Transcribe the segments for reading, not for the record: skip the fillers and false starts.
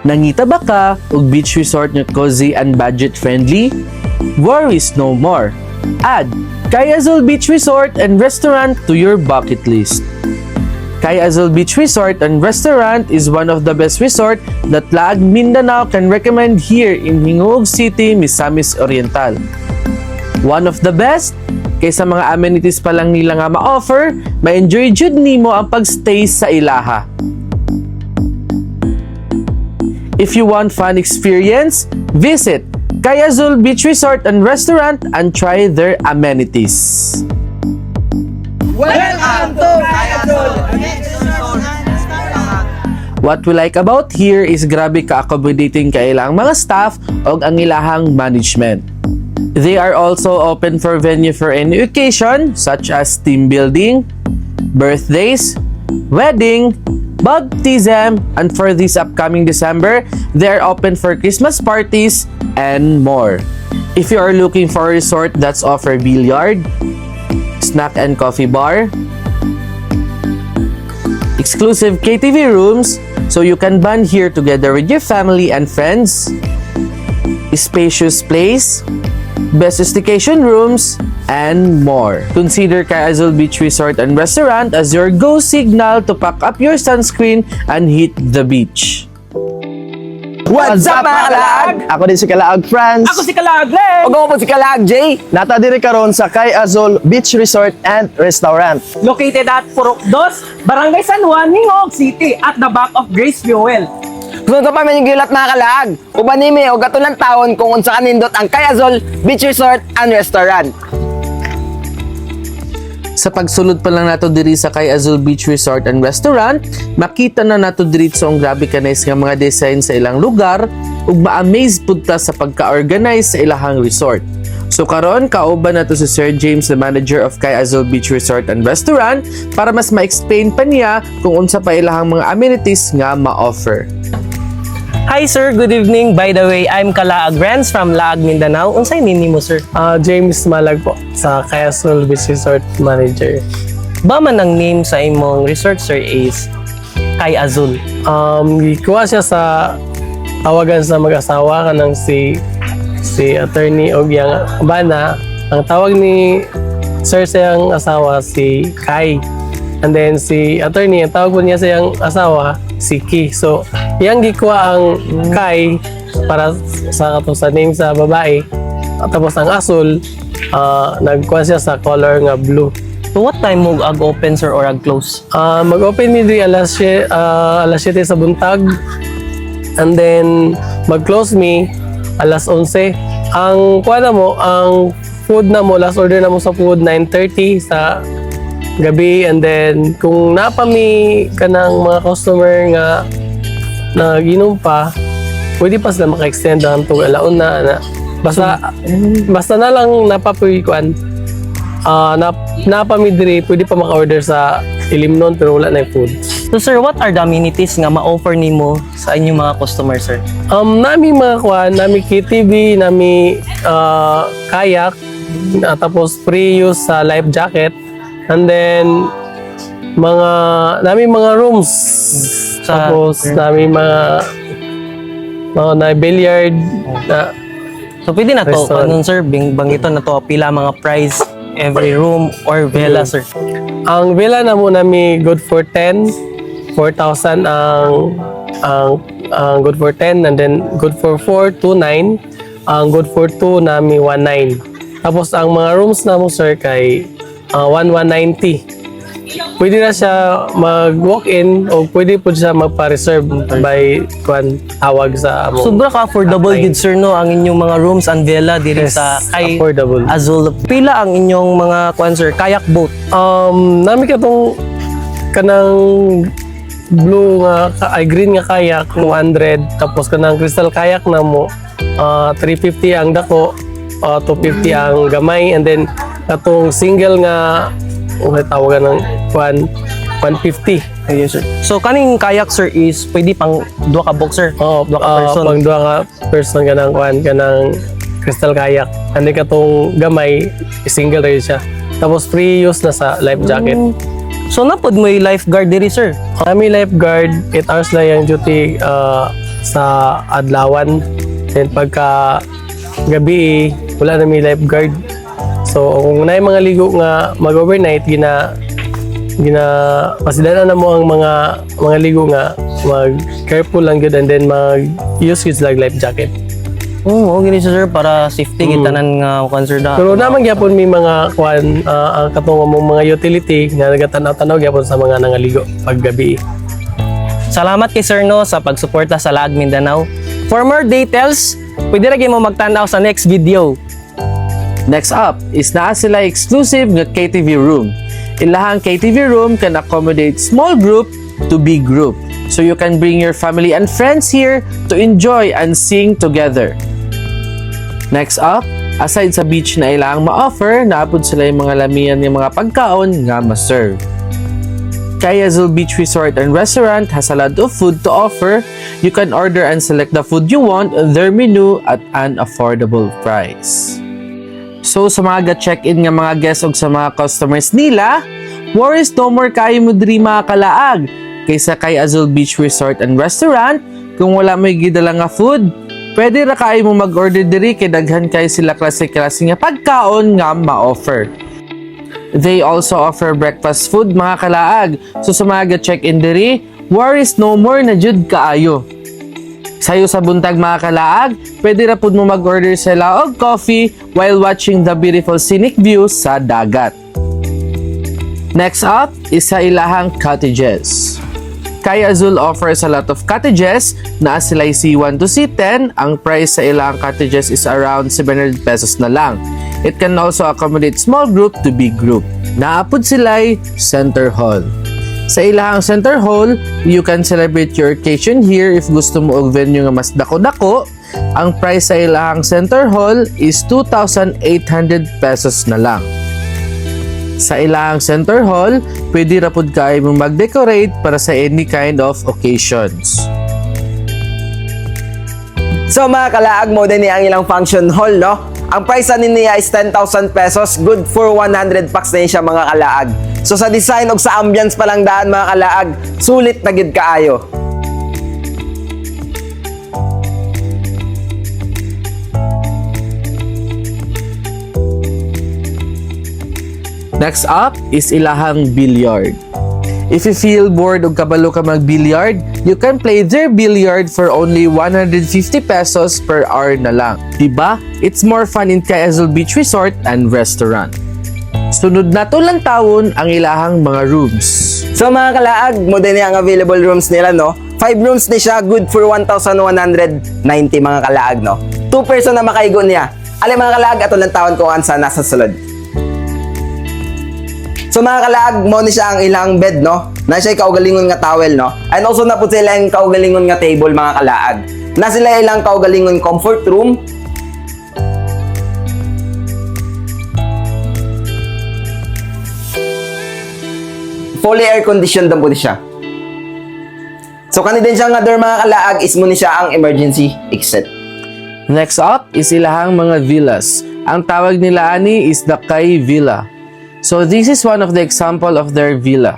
Nangita ba ka og beach resort nga cozy and budget friendly? Worries no more. Add Kay Azul Beach Resort and Restaurant to your bucket list. Kay Azul Beach Resort and Restaurant is one of the best resort that Laag Mindanao can recommend here in Hingoog City, Misamis Oriental. One of the best, kaysa mga amenities pa lang nila nga ma-offer, ma-enjoy jud nimo ang pagstay sa ilaha. If you want fun experience, visit Kay Azul Beach Resort and Restaurant and try their amenities. Welcome to Kay Azul Beach What we like about here is grabe ka-accommodating ka ilang mga staff o ang ilahang management. They are also open for venue for any occasion such as team building, birthdays, wedding, baptism, and for this upcoming December, they are open for Christmas parties and more. If you are looking for a resort that's offer billiard, snack and coffee bar, exclusive KTV rooms so you can bond here together with your family and friends, spacious place, best staycation rooms, and more. Consider Kay Azul Beach Resort and Restaurant as your go signal to pack up your sunscreen and hit the beach. What's up mga kalaag? Ako din si Kalaag Franz. Ako si Kalaag Len! Ug ako po si Kalaag Jay. Nata diri karon sa Kay Azul Beach Resort and Restaurant. Located at Purok 2, Barangay San Juan, Hingoog City at the back of Grace Fuel. Kung ito pa man yung gilat mga kalaag, uban nimi o gatulang taon kung unsa kanindot ang Kay Azul Beach Resort and Restaurant. Sa pagsulod pa lang nato diri sa Kay Azul Beach Resort and Restaurant, makita na nato diritso ang grabe ka nice nga mga design sa ilang lugar ug ma-amaze pud ta sa pagka-organize sa ilahang resort. So karon kauban nato si Sir James, the manager of Kay Azul Beach Resort and Restaurant, para mas ma-explain pa niya kung unsa pa ilahang mga amenities nga ma-offer. Hi sir, good evening. By the way, I'm Kalaag Renz from Laag Mindanao. Unsay name nimo sir? James Malag po, sa Kay Azul Beach Resort Manager. Ba man ang name sa imong resort sir is Kay Azul. Gikuha siya sa tawagan sa mag-asawa kanang si attorney og yang bana. Ang tawag ni sir sa iyang asawa si Kai. And then si attorney, ang tawag po niya sa iyang asawa si Ki. So, yang gikuha ang Kai para sa name sa babae. At tapos ang Azul, nagkuha siya sa color nga blue. So what time mo ag-open sir or ag-close? Mag-open mi di alas 7 sa buntag. And then mag-close mi alas 11. Ang kuha na mo, ang food na mo, last order na mo sa food 9:30 sa gabi. And then kung napami ka ng mga customer nga naginom pa, pwede pa sila maka-extend hangtong alaon na. Basta na lang napapikuan. Napamidri, pwede pa maka-order sa Ilimnon pero wala na yung food. So sir, what are the amenities nga ma-offer nimo sa inyong mga customer sir? Nami mga kuan, nami KTV, nami kayak, tapos free use sa life jacket. And then nami mga rooms. Tapos nami mga na billiard na. So pwede na to, Restaurant. anong sir, banggito na to, pila mga price every room or villa sir? Ang villa na mo nami good for 10, 4,000 ang good for 10, and then good for 4, 2,900. Ang good for 2 nami 1,900. Tapos ang mga rooms na mo sir kay 1,190. Pwede na siya mag-walk-in o pwede po siya magpa-reserve by tawag sa among. Sobra ka affordable gid sir no ang inyong mga rooms and villa diri Yes, sa Kay affordable. Azul. Pila ang inyong mga sir, kayak boat? Nami katong kanang blue nga green nga kayak 200, tapos kanang crystal kayak na mo 350 ang dako, 250 ang gamay, and then katong single nga tawagan ng 150. Ayun sir. So kaning kayak sir is pwede pang duha ka boxer. Duha ka person. Pang duha ka person kanang crystal kayak. Andi katong gamay single rin siya. Tapos free use na sa life jacket. So napod mo yung lifeguard diri sir. Kami lifeguard, 8 hours lang yung duty sa adlawan. Then pagka gabi wala na may lifeguard. So kung na mga ligo nga mag-overnight pasidaan na mo ang mga ligo nga mag careful lang gyud and then mag use like life jacket. Oo, gini siya sir para safety tanan nga cancer da. Pero naman gyapon may mga katong mong mga utility nga nagatanaw-tanaw gyapon sa mga nangaligo pag gabi. Salamat kay Sir No sa pagsuporta sa Laag Mindanao. For more details, pwede ra mo magtanaw sa next video. Next up is naa sila exclusive nga KTV room. Ilahang KTV room can accommodate small group to big group. So you can bring your family and friends here to enjoy and sing together. Next up, aside sa beach na ilang ma-offer, naapod sila yung mga lamian ng mga pagkaon nga ma-serve. Kay Azul Beach Resort and Restaurant has a lot of food to offer. You can order and select the food you want, their menu at an affordable price. So sa mga ga-check-in nga mga guests o sa mga customers nila, worries no more kayo mo diri mga kalaag. Kaysa kay Azul Beach Resort and Restaurant, kung wala may gidala nga food, pwede ra kayo mo mag-order diri kay daghan kayo sila klase-klase nga pagkaon nga ma-offer. They also offer breakfast food mga kalaag. So sa mga ga-check-in diri, worries no more na jud kaayo. Sayo sa buntag mga kalaag, pwede ra pud mo mag-order sila og coffee while watching the beautiful scenic views sa dagat. Next up is sa ilahang cottages. Kay Azul offers a lot of cottages na sila C1 to C10. Ang price sa ilahang cottages is around 700 pesos na lang. It can also accommodate small group to big group. Naapod sila'y Center Hall. Sa ilahang Center Hall, you can celebrate your occasion here if gusto mo og venue nga mas dako-dako. Ang price sa ilahang Center Hall is 2,800 pesos na lang. Sa ilahang Center Hall, pwede ra pud kayo mo mag-decorate para sa any kind of occasions. So mga kalaag mo din ang ilang function hall, no? Ang price niya is 10,000 pesos, good for 100 packs na siya mga kalaag. So sa design o sa ambience pa lang daan mga kalaag, sulit na gid kaayo. Next up is ilahang billiard. If you feel bored o kabalo ka mag-billiard, you can play their billiard for only 150 pesos per hour na lang. Diba? It's more fun in Kay Azul Beach Resort and Restaurant. Sunod na to lang taon ang ilahang mga rooms. So mga kalaag, mo din ang available rooms nila, no? 5 rooms ni siya, good for 1,190 mga kalaag, no? 2 person na makaigo niya. Alam mga kalaag, ato lang taon kung ansa nasa sulod. So mga kalaag, mo ni siya ang ilang bed, no? Na siya kaugalingon nga towel, no? And also na po sila yung kaugalingon nga table, mga kalaag. Na sila ilang kaugalingon comfort room. Fully air conditioned din po siya. So kani din siya nga door mga kalaag is mo ni siya ang emergency exit. Next up is ilahang mga villas. Ang tawag nila ani is the Kay Villa. So this is one of the example of their villa.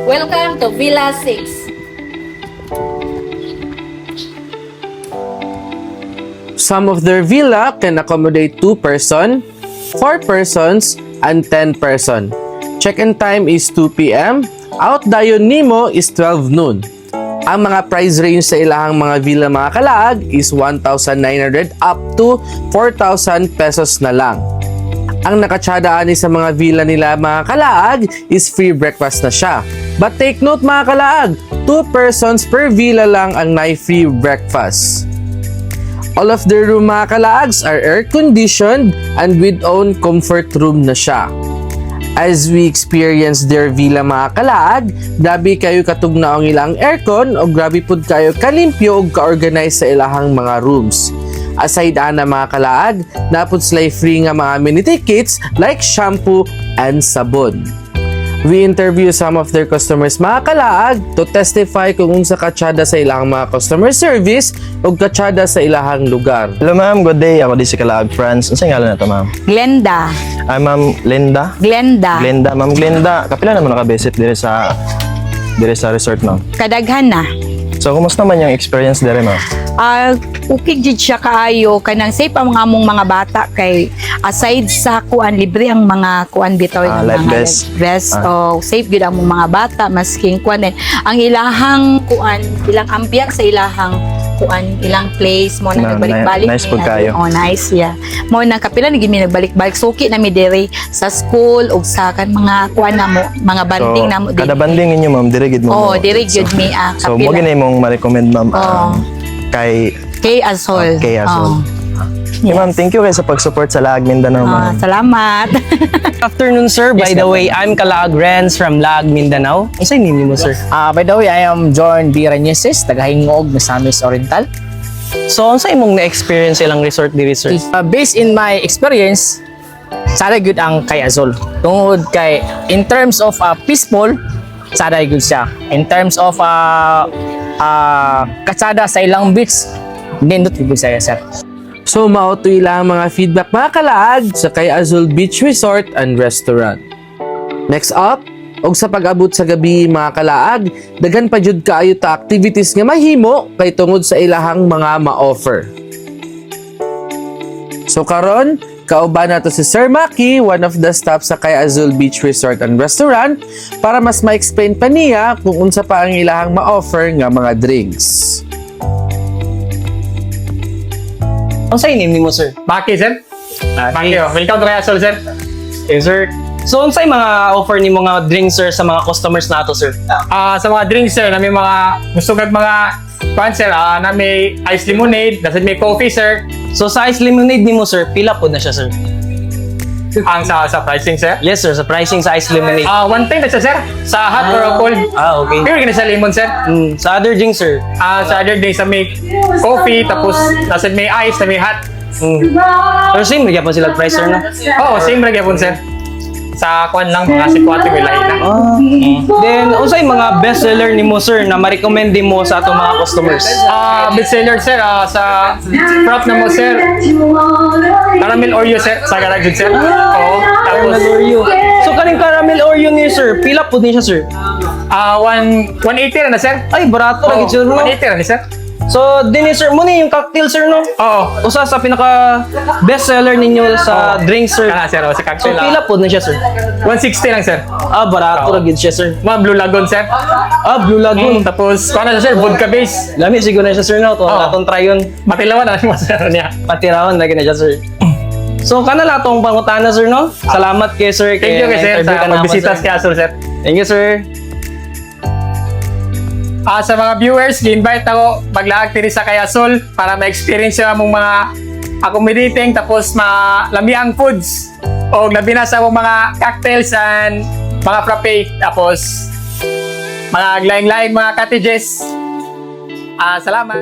Welcome to Villa 6. Some of their villa can accommodate 2 person, 4 persons, and 10 person. Check-in time is 2 p.m. Out dayon nimo is 12 noon. Ang mga price range sa ilahang mga villa mga kalaag is 1,900 up to 4,000 pesos na lang. Ang nakatsada ani sa mga villa nila mga kalaag is free breakfast na siya. But take note mga kalaag, 2 persons per villa lang ang free breakfast. All of their room mga kalaags are air-conditioned and with own comfort room na siya. As we experience their villa mga kalaag, grabe kayo katugnaong ilang aircon o grabe pud kayo kalimpyo o ka-organize sa ilahang mga rooms. Aside ana mga kalaag, napod sila free nga mga amenity kits like shampoo and sabon. We interview some of their customers mga kalaag to testify kung unsa katsada sa ilang mga customer service o katsada sa ilahang lugar. Hello ma'am, good day. Ako di si Kalaag France. Ano sa ngalan na ito ma'am? Glenda. Ay ma'am, Linda? Glenda. Glenda, ma'am Glenda. Kapila naman nakabesit dire sa resort ma'am? Kadaghan na. So, kumusta man yung experience dere, ma'am? Okay jud siya kaayo kanang safe ang mga among mga bata kay aside sa kuan libre ang mga kuan bitaw yung life mga vest. life vest o safe gud ang mga bata masking kuan ang ilahang kuan ilang ambiance sa ilahang kuan ilang place mo na nagbalik-balik nice pud kayo. oh nice yeah mo nang kapila na gid mi nagbalik-balik suki na mi diri sa school ug sa kan mga kuan na mo mga banding na mo kada banding ninyo, ma'am, dire gid mo. oh diri gud mi So, mo kapila ginay mong ma-recommend, ma'am, Oh. kay kay Azol Kay Azol. Okay, ma'am, thank you kayo sa pag-support sa Laag Mindanao, ma'am. Salamat. Good afternoon, sir. By the way, I'm Kalaag Renz from Lag, Mindanao. Ano sa'yo name mo, sir? By the way, I am John B. Ranieses, tagahingog na Samis Oriental. So, ano sa'yo mong na-experience ilang resort diri, sir? Based in my experience, sada good ang kay Azul. Tungod kay, in terms of peaceful, sada good siya. In terms of katsada sa ilang beach, nindot good siya, sir. So mao to ilang mga feedback mga kalaag sa Kay Azul Beach Resort and Restaurant. Next up, og sa pag-abot sa gabi mga kalaag, daghan pa jud kaayo ta activities nga mahimo kay tungod sa ilahang mga ma-offer. So karon, kauban nato si Sir Maki, one of the staff sa Kay Azul Beach Resort and Restaurant, para mas ma-explain pa niya kung unsa pa ang ilahang ma-offer nga mga drinks. Ano sa'yo name mo, sir? Maki, sir. Maki, welcome to Kay Azul, sir. Okay, sir. So, ano sa'yo mga offer ni mga drinks, sir, sa mga customers nato, sir? Sa mga drinks, sir, na may mga gusto kag mga pan, sir, na may ice lemonade, nasa may coffee, sir. So, sa ice lemonade ni mo, sir, pila po na siya, sir? Ang sa pricing, sir. Yes, sir. Sa pricing sa ice lemonade. One thing na siya, sir. Sa hot or cold. Okay. Pure ka na sa lemon, sir. Sa other drinks, sir? Sa other day, sa may coffee, tapos nasa may ice, na may hot. Pero same, nagyan pa sila price, sir, no? Oo, same rin yapon, sir. Sa kuan lang, mga sikwate, may lain na. Then, ano sa'yo mga best seller ni mo, sir, na ma-recommend din mo sa atong mga customers? Best seller, sir, sa prop na mo, sir. Caramel Oreo, sir, sa garage, sir. Oo, tapos, Caramel Oreo. So, kaning caramel Oreo niya, sir, pila po din siya, sir? 180 na, sir. Ay, barato lagi, sir, no? 180 na, sir. So, din sir, muna yung cocktail, sir, no? Oo. Usa sa pinaka best seller ninyo sa drinks, sir. Kana, sir, sa So, cocktail. pila po na siya, sir? 160 lang, sir. Barato lagi siya, sir. Mga Blue Lagoon, sir. Blue Lagoon. Tapos, kung ano siya, sir, vodka base. Lami siguro na siya, sir, no? Atong try yun. Matilawan na siya, sir, niya. Patirawan lagi na siya, sir. So, kanala atong pangutana, sir, no? Salamat kay sir. Thank you, sir, na-interview sa ka naman, pagbisita sir. sa Azul, sir. Thank you, sir. Sa mga viewers, gi-invite ako maglaag diri sa Kay Azul para ma-experience yung among mga accommodating tapos malamiang foods o labi na sa among mga cocktails and mga frappe tapos mga laing-laing mga cottages. Salamat.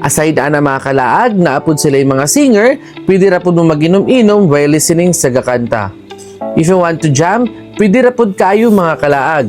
Aside ana mga kalaag, naapod sila yung mga singer, pwede ra pud mo mag-inom-inom while listening sa gakanta. If you want to jam, pwede ra pud kayo mga kalaag.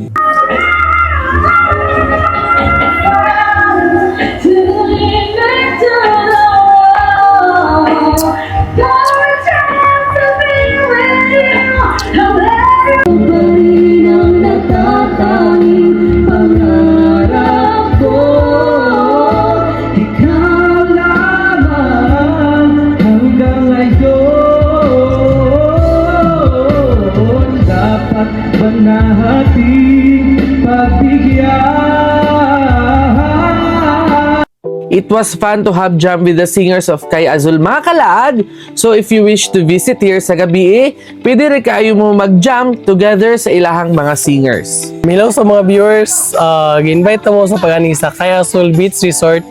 It was fun to have jam with the singers of Kay Azul mga kalaag. So if you wish to visit here sa gabi, pwede rin kayo mo mag-jam together sa ilahang mga singers. Milaw sa mga viewers, gi-invite na mo sa pagani sa Kay Azul Beach Resort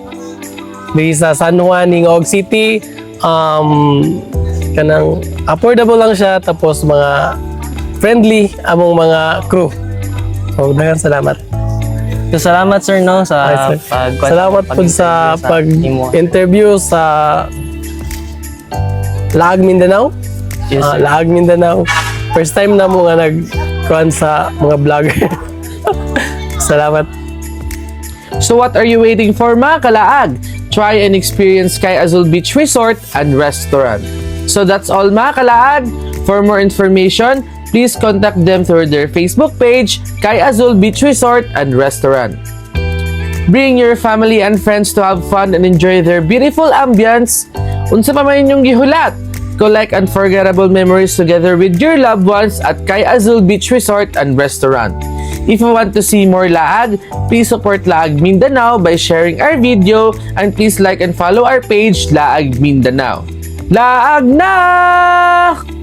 di sa San Juan, Ingog City. Kanang affordable lang siya, tapos mga friendly among mga crew. So, daghang salamat. So, salamat, sir, no? Sa Sir. Salamat po sa pag-interview pag-interview sa Laag Mindanao. Yes, sir. Laag Mindanao. First time na mo nga nag-kuhan sa mga vlogger. Salamat. So what are you waiting for mga kalaag? Try and experience Kay Azul Beach Resort and Restaurant. So that's all mga kalaag. For more information, please contact them through their Facebook page, Kay Azul Beach Resort and Restaurant. Bring your family and friends to have fun and enjoy their beautiful ambience. Unsa pa man inyong gihulat? Collect unforgettable memories together with your loved ones at Kay Azul Beach Resort and Restaurant. If you want to see more Laag, please support Laag Mindanao by sharing our video and please like and follow our page Laag Mindanao. Laag na!